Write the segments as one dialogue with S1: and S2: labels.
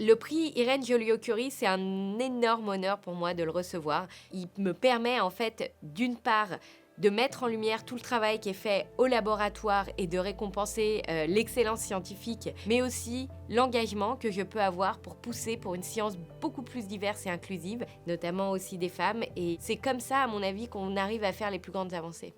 S1: Le prix Irène Joliot-Curie, c'est un énorme honneur pour moi de le recevoir. Il me permet en fait, d'une part, de mettre en lumière tout le travail qui est fait au laboratoire et de récompenser l'excellence scientifique, mais aussi l'engagement que je peux avoir pour pousser pour une science beaucoup plus diverse et inclusive, notamment aussi des femmes. Et c'est comme ça, à mon avis, qu'on arrive à faire les plus grandes avancées.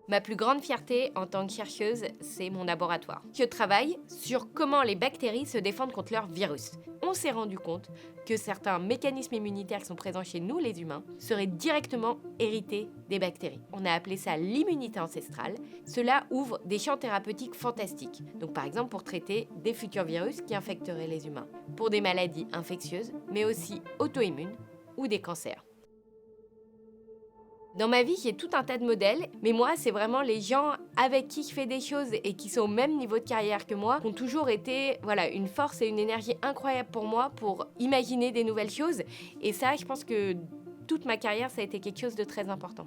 S1: Ma plus grande fierté en tant que chercheuse, c'est mon laboratoire. Je travaille sur comment les bactéries se défendent contre leurs virus. On s'est rendu compte que certains mécanismes immunitaires qui sont présents chez nous, les humains, seraient directement hérités des bactéries. On a appelé ça l'immunité ancestrale. Cela ouvre des champs thérapeutiques fantastiques. Donc par exemple pour traiter des futurs virus qui infecteraient les humains, pour des maladies infectieuses, mais aussi auto-immunes ou des cancers. Dans ma vie, j'ai tout un tas de modèles, mais moi, c'est vraiment les gens avec qui je fais des choses et qui sont au même niveau de carrière que moi, qui ont toujours été une force et une énergie incroyable pour moi pour imaginer des nouvelles choses. Et ça, je pense que toute ma carrière, ça a été quelque chose de très important.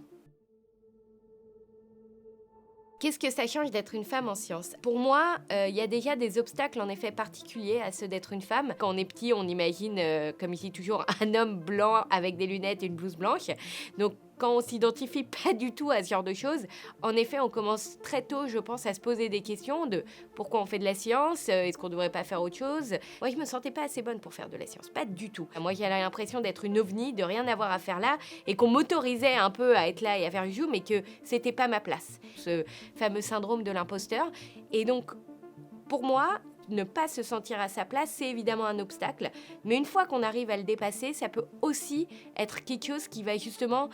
S1: Qu'est-ce que ça change d'être une femme en sciences ? Pour moi, il y a déjà des obstacles en effet particuliers à ceux d'être une femme. Quand on est petit, on imagine, comme je dis toujours, un homme blanc avec des lunettes et une blouse blanche. Donc, quand on s'identifie pas du tout à ce genre de choses, en effet, on commence très tôt, je pense, à se poser des questions de pourquoi on fait de la science, est-ce qu'on ne devrait pas faire autre chose ? Moi, je me sentais pas assez bonne pour faire de la science, pas du tout. Moi, j'avais l'impression d'être une ovni, de rien avoir à faire là, et qu'on m'autorisait un peu à être là et à faire du joue, mais que c'était pas ma place. Ce fameux syndrome de l'imposteur. Et donc, pour moi, ne pas se sentir à sa place, c'est évidemment un obstacle. Mais une fois qu'on arrive à le dépasser, ça peut aussi être quelque chose qui va justement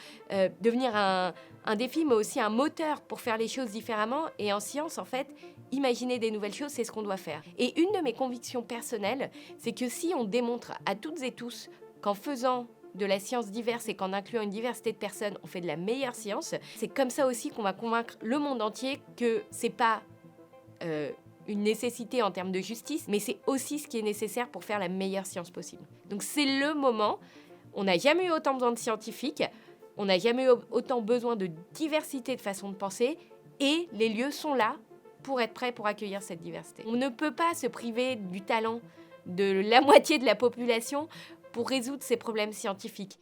S1: devenir un défi, mais aussi un moteur pour faire les choses différemment. Et en science, en fait, imaginer des nouvelles choses, c'est ce qu'on doit faire. Et une de mes convictions personnelles, c'est que si on démontre à toutes et tous qu'en faisant de la science diverse et qu'en incluant une diversité de personnes, on fait de la meilleure science, c'est comme ça aussi qu'on va convaincre le monde entier que c'est pas une nécessité en termes de justice, mais c'est aussi ce qui est nécessaire pour faire la meilleure science possible. Donc c'est le moment, on n'a jamais eu autant besoin de scientifiques, on n'a jamais eu autant besoin de diversité de façon de penser, et les lieux sont là pour être prêts pour accueillir cette diversité. On ne peut pas se priver du talent de la moitié de la population pour résoudre ces problèmes scientifiques.